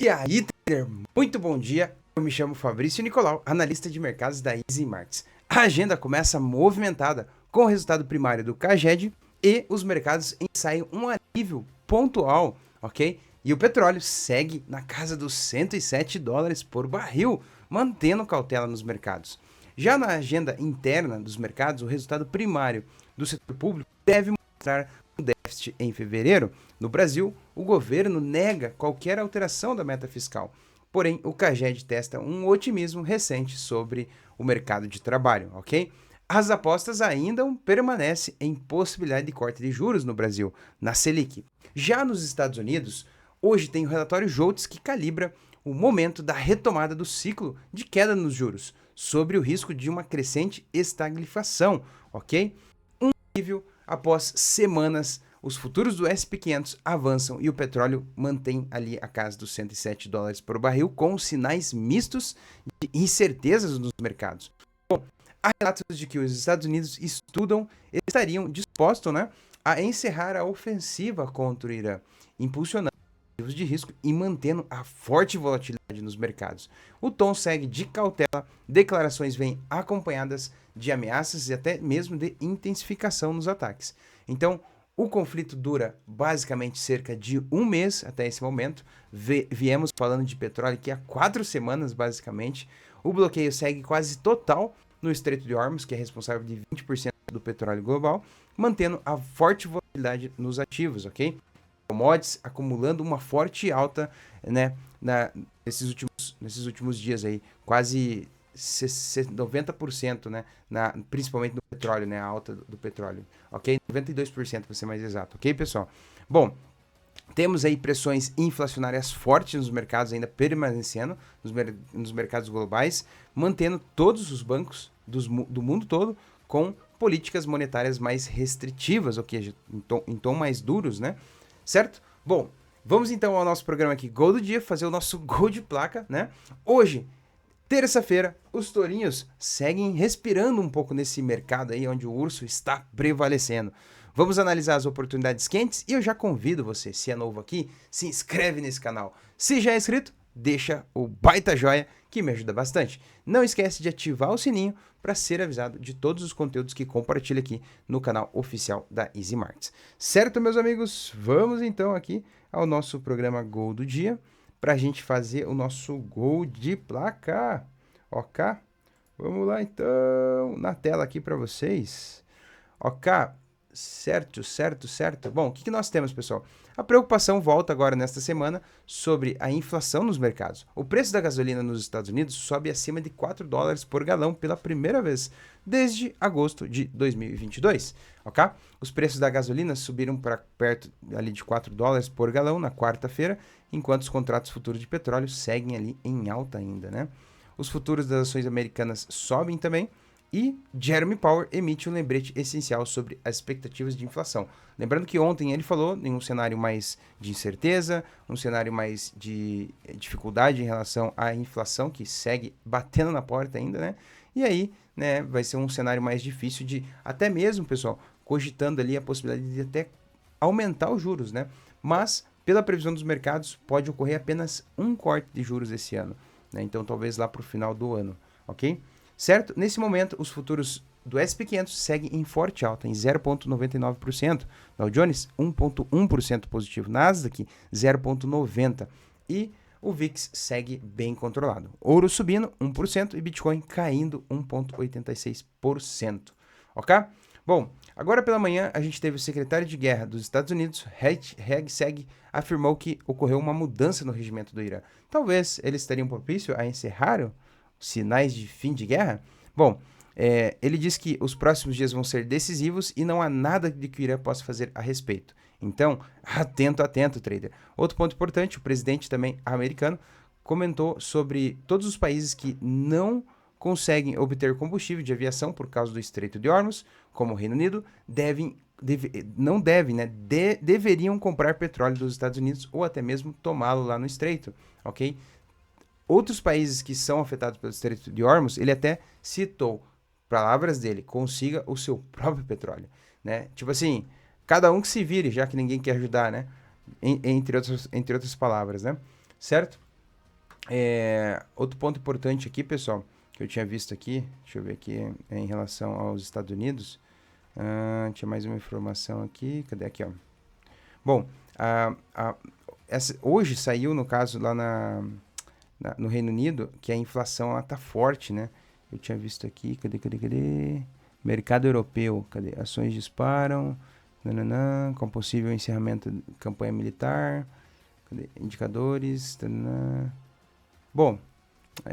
E aí, trader, muito bom dia. Eu me chamo Fabrício Nicolau, analista de mercados da Easy Markets. A agenda começa movimentada com o resultado primário do CAGED e os mercados ensaiam um alívio pontual, ok? E o petróleo segue na casa dos $107 por barril, mantendo cautela nos mercados. Já na agenda interna dos mercados, o resultado primário do setor público deve mostrar um déficit em fevereiro. No Brasil, o governo nega qualquer alteração da meta fiscal. Porém, o CAGED testa um otimismo recente sobre o mercado de trabalho, ok? As apostas ainda permanecem em possibilidade de corte de juros no Brasil, na Selic. Já nos Estados Unidos, hoje tem o relatório JOLTS que calibra o momento da retomada do ciclo de queda nos juros, sobre o risco de uma crescente estagflação, ok? Um nível após semanas, os futuros do SP500 avançam e o petróleo mantém ali a casa dos $107 por barril, com sinais mistos de incertezas nos mercados. Bom, há relatos de que os Estados Unidos estariam dispostos, né, a encerrar a ofensiva contra o Irã, impulsionando ativos de risco e mantendo a forte volatilidade nos mercados. O tom segue de cautela, declarações vêm acompanhadas de ameaças e até mesmo de intensificação nos ataques. Então, o conflito dura basicamente cerca de um mês até esse momento. Viemos falando de petróleo aqui há 4 semanas, basicamente. O bloqueio segue quase total no Estreito de Hormuz, que é responsável de 20% do petróleo global, mantendo a forte volatilidade nos ativos, ok? Commodities acumulando uma forte alta, né, nesses últimos dias aí, quase 90%, né, principalmente no petróleo, né, a alta do petróleo, ok? 92% para ser mais exato, ok, pessoal? Bom, temos aí pressões inflacionárias fortes nos mercados ainda permanecendo, nos mercados globais, mantendo todos os bancos do mundo todo com políticas monetárias mais restritivas, ok? Em tom mais duros, né? Certo? Bom, vamos então ao nosso programa aqui, Gol do Dia, fazer o nosso gol de placa, né? Hoje, terça-feira, os tourinhos seguem respirando um pouco nesse mercado aí onde o urso está prevalecendo. Vamos analisar as oportunidades quentes e eu já convido você, se é novo aqui, se inscreve nesse canal. Se já é inscrito, deixa o baita joia que me ajuda bastante. Não esquece de ativar o sininho para ser avisado de todos os conteúdos que compartilho aqui no canal oficial da Easy Markets. Certo, meus amigos? Vamos então aqui ao nosso programa Gol do Dia para a gente fazer o nosso gol de placa. Ok? Vamos lá então, na tela aqui para vocês. Ok? Certo. Bom, o que nós temos, pessoal? A preocupação volta agora nesta semana sobre a inflação nos mercados. O preço da gasolina nos Estados Unidos sobe acima de $4 por galão pela primeira vez desde agosto de 2022, ok? Os preços da gasolina subiram para perto ali de $4 por galão na quarta-feira, enquanto os contratos futuros de petróleo seguem ali em alta ainda, né? Os futuros das ações americanas sobem também. E Jeremy Powell emite um lembrete essencial sobre as expectativas de inflação. Lembrando que ontem ele falou em um cenário mais de incerteza, um cenário mais de dificuldade em relação à inflação, que segue batendo na porta ainda, né? E aí, né, vai ser um cenário mais difícil de, até mesmo, pessoal, cogitando ali a possibilidade de até aumentar os juros, né? Mas, pela previsão dos mercados, pode ocorrer apenas um corte de juros esse ano, né? Então, talvez lá para o final do ano, ok? Certo? Nesse momento, os futuros do SP500 seguem em forte alta, em 0,99%. Dow Jones, 1,1% positivo. Nasdaq, 0,90%. E o VIX segue bem controlado. Ouro subindo, 1%. E Bitcoin caindo, 1,86%. Ok? Bom, agora pela manhã, a gente teve o secretário de Guerra dos Estados Unidos, Hegseth, afirmou que ocorreu uma mudança no regimento do Irã. Talvez eles estariam propícios a encerrar sinais de fim de guerra? Bom, ele diz que os próximos dias vão ser decisivos e não há nada de que o Irã possa fazer a respeito. Então, atento, trader. Outro ponto importante, o presidente também americano comentou sobre todos os países que não conseguem obter combustível de aviação por causa do Estreito de Hormuz, como o Reino Unido, deveriam comprar petróleo dos Estados Unidos ou até mesmo tomá-lo lá no Estreito, ok? Outros países que são afetados pelo Estreito de Hormuz, ele até citou, palavras dele, consiga o seu próprio petróleo, né? Tipo assim, cada um que se vire, já que ninguém quer ajudar, né? Entre outras palavras, né? Certo? Outro ponto importante aqui, pessoal, que eu tinha visto aqui, deixa eu ver aqui, em relação aos Estados Unidos. Tinha mais uma informação aqui, cadê aqui, ó? Bom, hoje saiu, no caso, lá no Reino Unido, que a inflação ela tá forte, né? Eu tinha visto aqui, cadê? Mercado europeu, cadê? Ações disparam, nananã, com possível encerramento de campanha militar, cadê? Indicadores, tananã. Bom,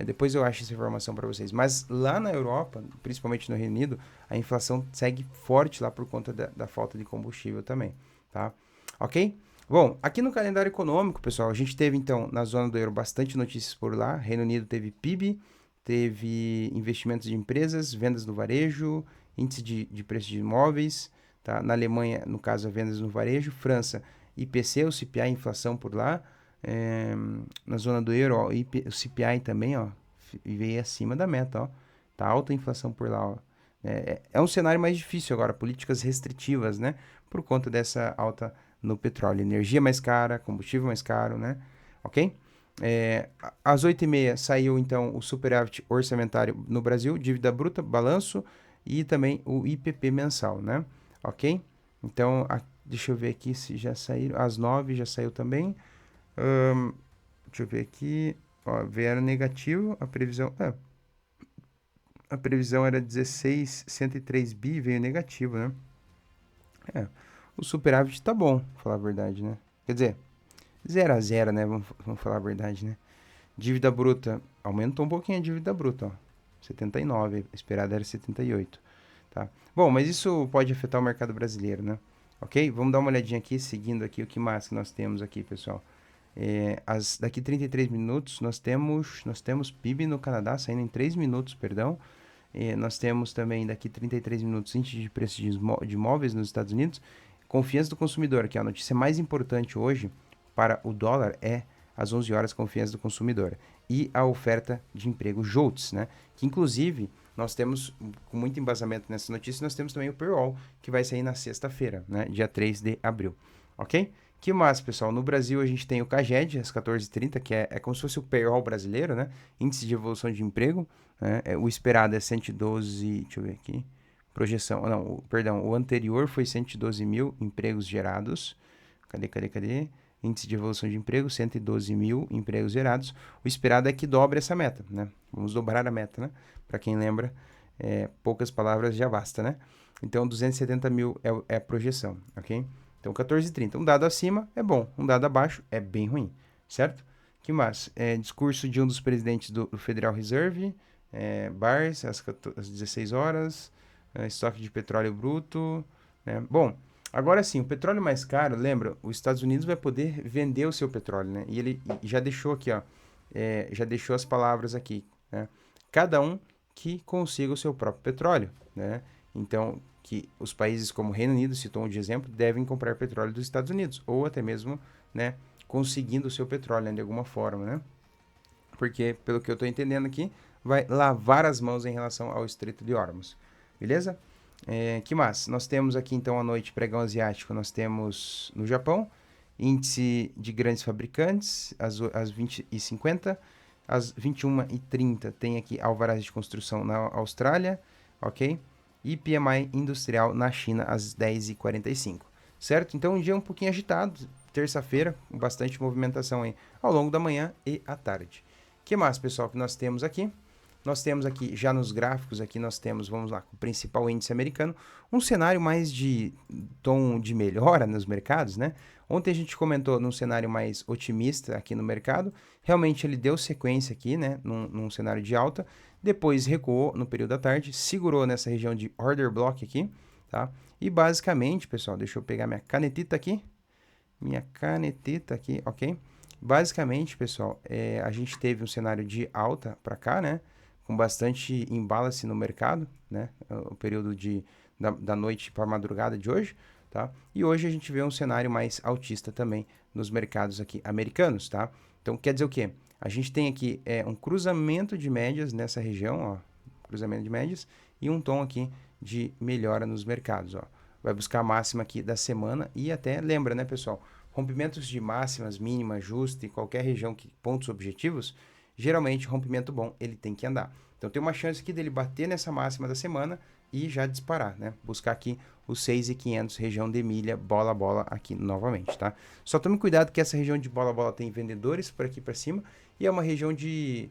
depois eu acho essa informação para vocês. Mas lá na Europa, principalmente no Reino Unido, a inflação segue forte lá por conta da falta de combustível também, tá? Ok? Bom, aqui no calendário econômico, pessoal, a gente teve então na zona do euro bastante notícias por lá. Reino Unido teve PIB, teve investimentos de empresas, vendas no varejo, índice de preço de imóveis, tá? Na Alemanha, no caso, vendas no varejo. França, IPC, o CPI, inflação por lá. Na zona do euro, ó, o CPI também, ó, veio acima da meta, ó. Tá alta a inflação por lá, ó. É um cenário mais difícil agora, políticas restritivas, né? Por conta dessa alta no petróleo. Energia mais cara, combustível mais caro, né? Ok? Às 8h30 saiu, então, o superávit orçamentário no Brasil, dívida bruta, balanço e também o IPP mensal, né? Ok? Então, deixa eu ver aqui se já saíram. Às 9 já saiu também. Deixa eu ver aqui. Ó, vieram negativo. A previsão era 16,103 bi, veio negativo, né? O superávit tá bom, pra falar a verdade, né? Quer dizer, 0 a 0, né? Vamos falar a verdade, né? Dívida bruta, aumentou um pouquinho a dívida bruta, ó. 79, a esperada era 78, tá? Bom, mas isso pode afetar o mercado brasileiro, né? Ok? Vamos dar uma olhadinha aqui, seguindo aqui o que mais que nós temos aqui, pessoal. Daqui 33 minutos, nós temos PIB no Canadá, saindo em 3 minutos, perdão. Nós temos também, daqui 33 minutos, índice de preço de imóveis nos Estados Unidos. Confiança do consumidor, que é a notícia mais importante hoje para o dólar, é às 11 horas, confiança do consumidor. E a oferta de emprego JOLTS, né? Que inclusive nós temos, com muito embasamento nessa notícia, nós temos também o payroll, que vai sair na sexta-feira, né? Dia 3 de abril. Ok? Que mais, pessoal? No Brasil a gente tem o CAGED, às 14h30, que é como se fosse o payroll brasileiro, né? Índice de evolução de emprego, né? O esperado é 112, deixa eu ver aqui, projeção, não, perdão, o anterior foi 112 mil empregos gerados. Cadê? Índice de evolução de emprego, 112 mil empregos gerados. O esperado é que dobre essa meta, né? Vamos dobrar a meta, né? Para quem lembra, poucas palavras já basta, né? Então, 270 mil é a projeção, ok? Então, 14,30. Um dado acima é bom, um dado abaixo é bem ruim, certo? Que mais? Discurso de um dos presidentes do Federal Reserve, Bars, às 16 horas, estoque de petróleo bruto, né? Bom, agora sim, o petróleo mais caro, lembra, os Estados Unidos vai poder vender o seu petróleo, né? E ele já deixou aqui, ó, já deixou as palavras aqui, né? Cada um que consiga o seu próprio petróleo, né? Então, que os países como o Reino Unido, citou de exemplo, devem comprar petróleo dos Estados Unidos, ou até mesmo, né, conseguindo o seu petróleo, né, de alguma forma, né? Porque, pelo que eu estou entendendo aqui, vai lavar as mãos em relação ao Estreito de Hormuz. Beleza? Que mais? Nós temos aqui, então, à noite, pregão asiático, nós temos no Japão, índice de grandes fabricantes, às 20h50, às 21h30 tem aqui alvarás de construção na Austrália, ok? E PMI industrial na China, às 10h45, certo? Então, um dia um pouquinho agitado, terça-feira, com bastante movimentação aí, ao longo da manhã e à tarde. Que mais, pessoal, que nós temos aqui? Nós temos aqui, já nos gráficos, aqui nós temos, vamos lá, o principal índice americano, um cenário mais de tom de melhora nos mercados, né? Ontem a gente comentou num cenário mais otimista aqui no mercado, realmente ele deu sequência aqui, né, num cenário de alta, depois recuou no período da tarde, segurou nessa região de order block aqui, tá? E basicamente, pessoal, deixa eu pegar minha canetita aqui, ok? Basicamente, pessoal, a gente teve um cenário de alta para cá, né? Com bastante imbalance no mercado, né? O período da noite para a madrugada de hoje, tá? E hoje a gente vê um cenário mais altista também nos mercados aqui americanos, tá? Então, quer dizer o quê? A gente tem aqui um cruzamento de médias nessa região, ó, cruzamento de médias, e um tom aqui de melhora nos mercados, ó. Vai buscar a máxima aqui da semana e até, lembra, né, pessoal? Rompimentos de máximas, mínimas, ajuste, qualquer região, pontos objetivos, geralmente rompimento bom, ele tem que andar. Então tem uma chance aqui dele bater nessa máxima da semana e já disparar, né? Buscar aqui os 6.500, região de milha, bola aqui novamente, tá? Só tome cuidado que essa região de bola tem vendedores por aqui para cima e é uma região de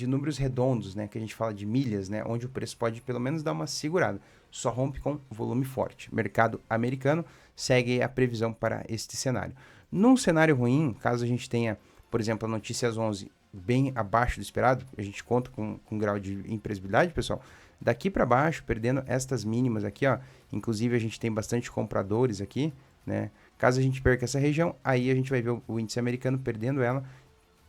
números redondos, né? Que a gente fala de milhas, né? Onde o preço pode pelo menos dar uma segurada. Só rompe com volume forte. Mercado americano segue a previsão para este cenário. Num cenário ruim, caso a gente tenha, por exemplo, a notícia às 11 bem abaixo do esperado, a gente conta com um grau de imprevisibilidade, pessoal. Daqui para baixo, perdendo estas mínimas aqui, ó, inclusive a gente tem bastante compradores aqui, né? Caso a gente perca essa região, aí a gente vai ver o índice americano perdendo ela,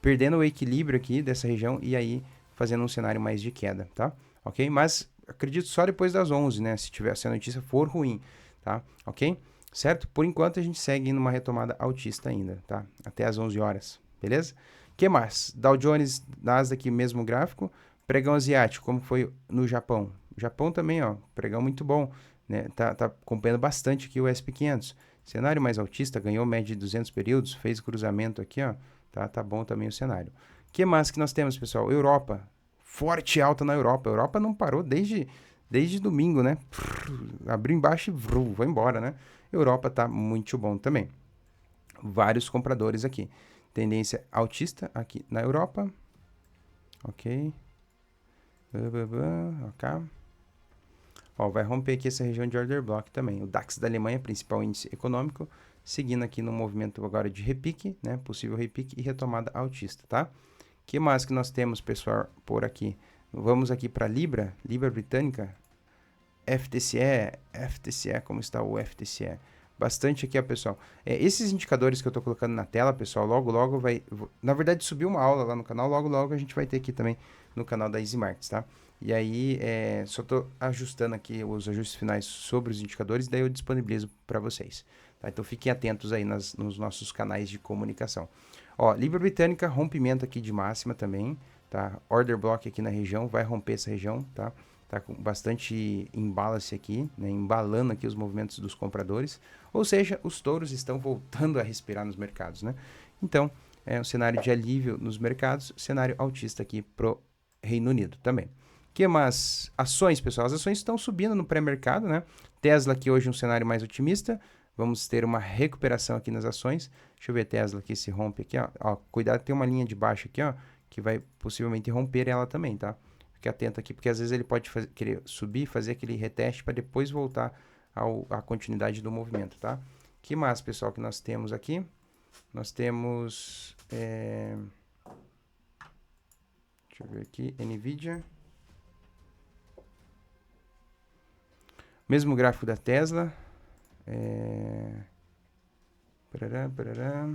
perdendo o equilíbrio aqui dessa região e aí fazendo um cenário mais de queda, tá? Ok? Mas acredito só depois das 11, né? Se a notícia for ruim, tá? Ok? Certo? Por enquanto a gente segue numa retomada altista ainda, tá? Até as 11 horas, beleza? Que mais? Dow Jones, Nasdaq, mesmo gráfico. Pregão asiático, como foi no Japão? O Japão também, ó, pregão muito bom, né? Tá acompanhando bastante aqui o SP 500. Cenário mais altista, ganhou média de 200 períodos, fez cruzamento aqui, ó. Tá bom também o cenário. Que mais que nós temos, pessoal? Europa. Forte alta na Europa. A Europa não parou desde domingo, né? Abriu embaixo e vai embora, né? Europa tá muito bom também. Vários compradores aqui. Tendência altista aqui na Europa. Ok. Ok. Ó, vai romper aqui essa região de order block também. O DAX da Alemanha, principal índice econômico, seguindo aqui no movimento agora de repique, né? Possível repique e retomada altista, tá? Que mais que nós temos, pessoal, por aqui? Vamos aqui para Libra britânica. FTSE, como está o FTSE? Bastante aqui, ó, pessoal. Esses indicadores que eu estou colocando na tela, pessoal, logo vai... Na verdade, subiu uma aula lá no canal, logo a gente vai ter aqui também no canal da Easy Markets, tá? E aí, só estou ajustando aqui os ajustes finais sobre os indicadores, daí eu disponibilizo para vocês. Tá? Então, fiquem atentos aí nos nossos canais de comunicação. Ó, Libra britânica, rompimento aqui de máxima também, tá? Order block aqui na região, vai romper essa região, tá? Tá com bastante imbalance aqui, né? Embalando aqui os movimentos dos compradores. Ou seja, os touros estão voltando a respirar nos mercados, né? Então, é um cenário de alívio nos mercados, cenário altista aqui pro Reino Unido também. Que mais? Ações, pessoal. As ações estão subindo no pré-mercado, né? Tesla aqui hoje um cenário mais otimista. Vamos ter uma recuperação aqui nas ações. Deixa eu ver Tesla aqui se rompe aqui, ó. Cuidado, tem uma linha de baixo aqui, ó, que vai possivelmente romper ela também, tá? Fique atento aqui, porque às vezes ele pode querer subir, fazer aquele reteste para depois voltar à continuidade do movimento, tá? Que mais, pessoal, que nós temos aqui? Nós temos... deixa eu ver aqui, NVIDIA. Mesmo gráfico da Tesla. Parará.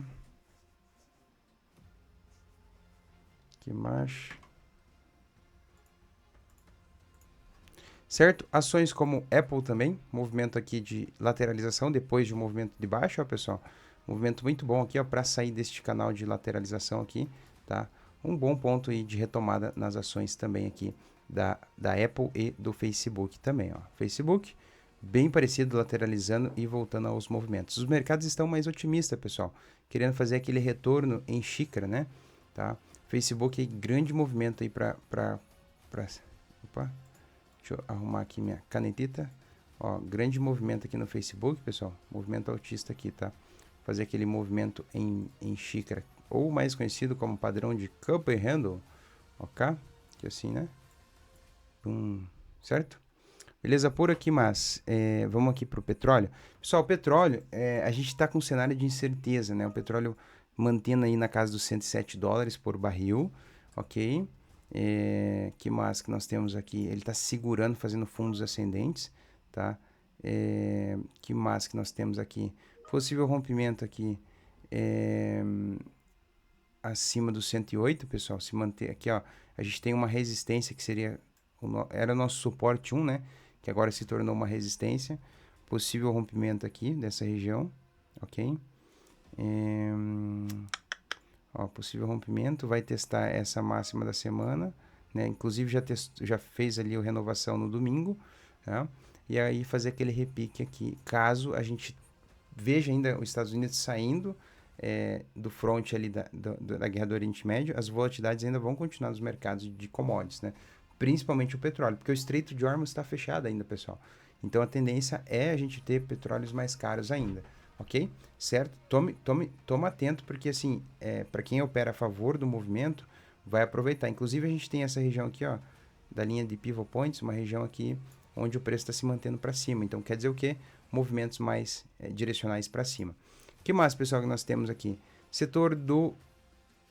Que mais? Certo? Ações como Apple também, movimento aqui de lateralização depois de um movimento de baixa, ó, pessoal. Movimento muito bom aqui, ó, para sair deste canal de lateralização aqui, tá? Um bom ponto aí de retomada nas ações também aqui da Apple e do Facebook também, ó. Facebook bem parecido, lateralizando e voltando aos movimentos. Os mercados estão mais otimistas, pessoal, querendo fazer aquele retorno em xícara, né? Tá? Facebook aí, grande movimento aí opa, deixa eu arrumar aqui minha canetita. Ó, grande movimento aqui no Facebook, pessoal. Movimento altista aqui, tá? Fazer aquele movimento em xícara, ou mais conhecido como padrão de cup and handle, ok? Que assim, né? Certo? Beleza, por aqui, mas vamos aqui para o petróleo. Pessoal, o petróleo, a gente está com um cenário de incerteza, né? O petróleo mantendo aí na casa dos 107 dólares por barril, ok? Que mais que nós temos aqui? Ele está segurando, fazendo fundos ascendentes, tá? Que mais que nós temos aqui? Possível rompimento aqui acima dos 108, pessoal. Se manter aqui, ó, a gente tem uma resistência que seria era o nosso suporte 1, né? Que agora se tornou uma resistência. Possível rompimento aqui dessa região, ok? Ó, possível rompimento, vai testar essa máxima da semana, né? Inclusive já fez ali a renovação no domingo, tá? E aí fazer aquele repique aqui, caso a gente veja ainda os Estados Unidos saindo do front ali da guerra do Oriente Médio, as volatilidades ainda vão continuar nos mercados de commodities, né? Principalmente o petróleo, porque o Estreito de Hormuz está fechado ainda, pessoal. Então a tendência é a gente ter petróleos mais caros ainda, ok? Certo? Toma atento, porque assim, para quem opera a favor do movimento, vai aproveitar. Inclusive a gente tem essa região aqui, ó, da linha de pivot points, uma região aqui onde o preço está se mantendo para cima. Então quer dizer o quê? Movimentos mais direcionais para cima. O que mais, pessoal, que nós temos aqui? Setor do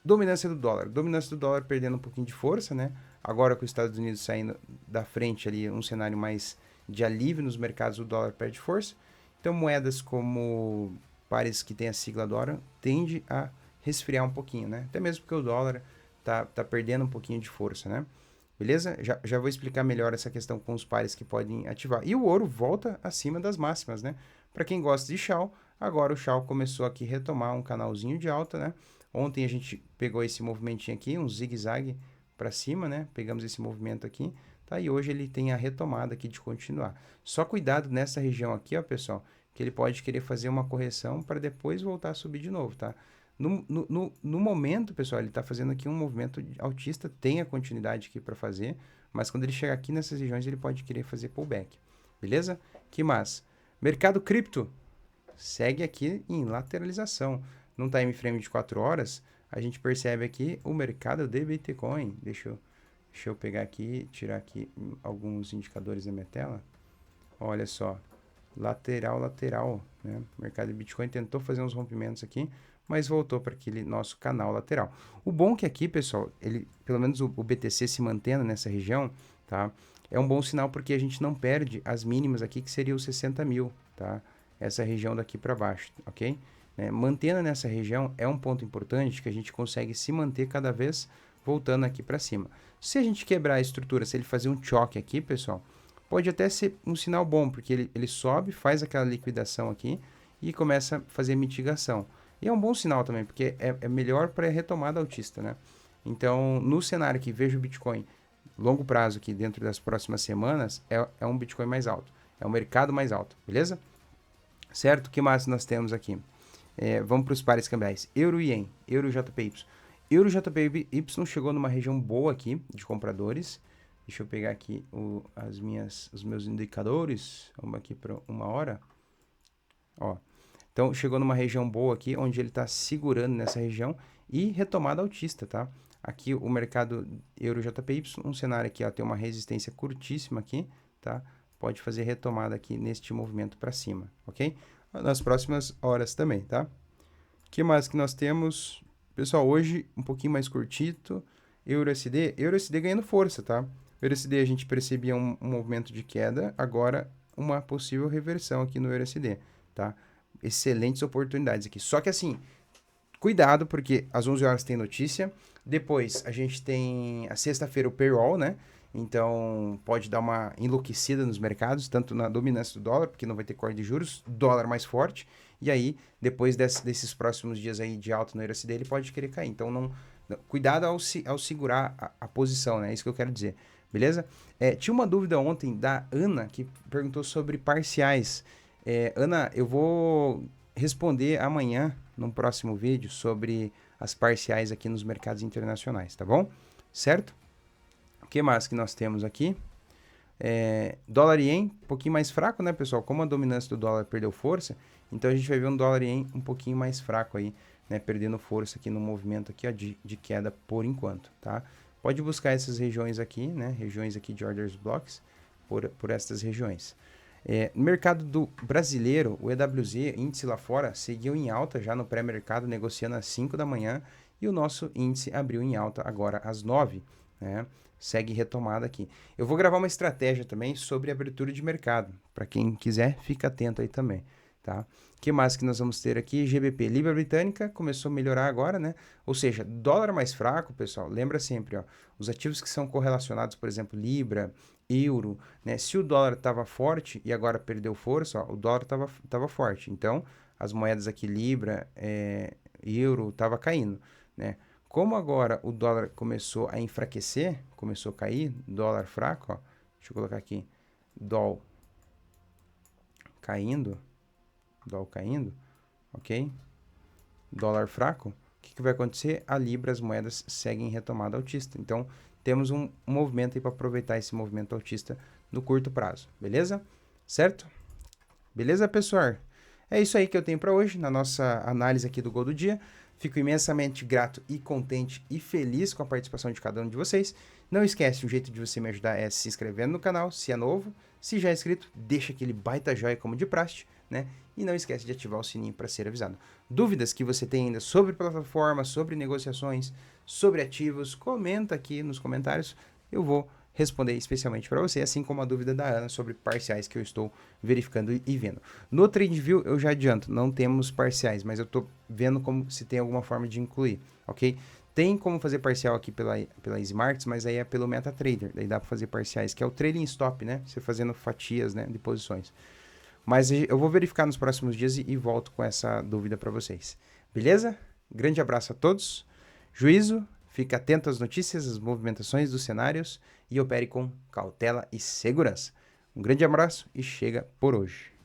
dominância do dólar. Dominância do dólar perdendo um pouquinho de força, né? Agora com os Estados Unidos saindo da frente ali, um cenário mais de alívio nos mercados, o dólar perde força. Então moedas como pares que tem a sigla dólar tende a resfriar um pouquinho, né? Até mesmo porque o dólar tá perdendo um pouquinho de força, né? Beleza? Já vou explicar melhor essa questão com os pares que podem ativar. E o ouro volta acima das máximas, né? Para quem gosta de Shell, agora o Shell começou aqui a retomar um canalzinho de alta, né? Ontem a gente pegou esse movimentinho aqui, um zigue-zague para cima, né? Pegamos esse movimento aqui, tá? E hoje ele tem a retomada aqui de continuar. Só cuidado nessa região aqui, ó, pessoal, que ele pode querer fazer uma correção para depois voltar a subir de novo, tá? No momento, pessoal, ele está fazendo aqui um movimento altista, tem a continuidade aqui para fazer, mas quando ele chegar aqui nessas regiões, ele pode querer fazer pullback, beleza? Que mais? Mercado cripto segue aqui em lateralização. Num time frame de 4 horas, a gente percebe aqui o mercado de Bitcoin. Deixa eu pegar aqui, tirar aqui alguns indicadores da minha tela. Olha só, lateral, né? O mercado de Bitcoin tentou fazer uns rompimentos aqui, mas voltou para aquele nosso canal lateral. O bom que aqui, pessoal, pelo menos o BTC se mantendo nessa região, tá? É um bom sinal porque a gente não perde as mínimas aqui, que seria os 60 mil, tá? Essa região daqui para baixo, ok? Mantendo nessa região é um ponto importante que a gente consegue se manter cada vez voltando aqui para cima. Se a gente quebrar a estrutura, se ele fazer um choque aqui, pessoal, pode até ser um sinal bom, porque ele sobe, faz aquela liquidação aqui e começa a fazer mitigação. E é um bom sinal também, porque é melhor para a retomada altista, né? Então, no cenário que vejo o Bitcoin longo prazo aqui dentro das próximas semanas, é um Bitcoin mais alto. É um mercado mais alto, beleza? Certo? O que mais nós temos aqui? Vamos para os pares cambiais. Euro e Yen, Euro e JPY. Euro e JPY chegou numa região boa aqui de compradores. Deixa eu pegar aqui os meus indicadores. Vamos aqui para 1 hora. Ó. Então, chegou numa região boa aqui, onde ele está segurando nessa região e retomada altista, tá? Aqui o mercado Euro JPY, um cenário aqui, ó, tem uma resistência curtíssima aqui, tá? Pode fazer retomada aqui neste movimento para cima, ok? Nas próximas horas também, tá? O que mais que nós temos? Pessoal, hoje um pouquinho mais curtito, EURUSD ganhando força, tá? EURUSD a gente percebia um movimento de queda, agora uma possível reversão aqui no EURUSD, tá? Excelentes oportunidades aqui. Só que assim, cuidado, porque às 11 horas tem notícia. Depois a gente tem a sexta-feira o payroll, né? Então pode dar uma enlouquecida nos mercados, tanto na dominância do dólar, porque não vai ter corte de juros, dólar mais forte. E aí, depois desses próximos dias aí de alta no EURUSD, ele pode querer cair. Então cuidado ao segurar a posição, né? É isso que eu quero dizer. Beleza? Tinha uma dúvida ontem da Ana, que perguntou sobre parciais. Ana, eu vou responder amanhã, num próximo vídeo, sobre as parciais aqui nos mercados internacionais, tá bom? Certo? O que mais que nós temos aqui? Dólar e ien, um pouquinho mais fraco, né, pessoal? Como a dominância do dólar perdeu força, então a gente vai ver um dólar e ien um pouquinho mais fraco aí, né, perdendo força aqui no movimento aqui, ó, de queda por enquanto, tá? Pode buscar essas regiões aqui, né, regiões aqui de orders blocks, por estas regiões. No mercado do brasileiro, o EWZ, índice lá fora, seguiu em alta já no pré-mercado, negociando às 5 da manhã, e o nosso índice abriu em alta agora às 9, né? Segue retomada aqui. Eu vou gravar uma estratégia também sobre abertura de mercado. Para quem quiser, fica atento aí também, tá? O que mais que nós vamos ter aqui? GBP, Libra Britânica, começou a melhorar agora, né? Ou seja, dólar mais fraco, pessoal, lembra sempre, ó, os ativos que são correlacionados, por exemplo, Libra, Euro, né? Se o dólar estava forte e agora perdeu força, ó, o dólar estava forte. Então, as moedas aqui, Libra, Euro, estava caindo, né? Como agora o dólar começou a enfraquecer, começou a cair, dólar fraco, ó, deixa eu colocar aqui, dólar caindo, ok? dólar fraco, o que vai acontecer? A Libra, as moedas seguem em retomada altista. Então, temos um movimento aí para aproveitar esse movimento altista no curto prazo, beleza? Certo? Beleza, pessoal? É isso aí que eu tenho para hoje na nossa análise aqui do Gol do Dia. Fico imensamente grato e contente e feliz com a participação de cada um de vocês. Não esquece, um jeito de você me ajudar é se inscrevendo no canal, se é novo. Se já é inscrito, deixa aquele baita joia como de praxe, né? E não esquece de ativar o sininho para ser avisado. Dúvidas que você tem ainda sobre plataforma, sobre negociações, sobre ativos, comenta aqui nos comentários. Eu vou responder especialmente para você, assim como a dúvida da Ana sobre parciais que eu estou verificando e vendo. No TradingView, eu já adianto, não temos parciais, mas eu estou vendo como se tem alguma forma de incluir, ok? Tem como fazer parcial aqui pela EasyMarkets, mas aí é pelo MetaTrader, daí dá para fazer parciais, que é o trading stop, né? Você fazendo fatias, né, de posições. Mas eu vou verificar nos próximos dias e volto com essa dúvida para vocês. Beleza? Grande abraço a todos. Juízo, fique atento às notícias, às movimentações dos cenários e opere com cautela e segurança. Um grande abraço e chega por hoje.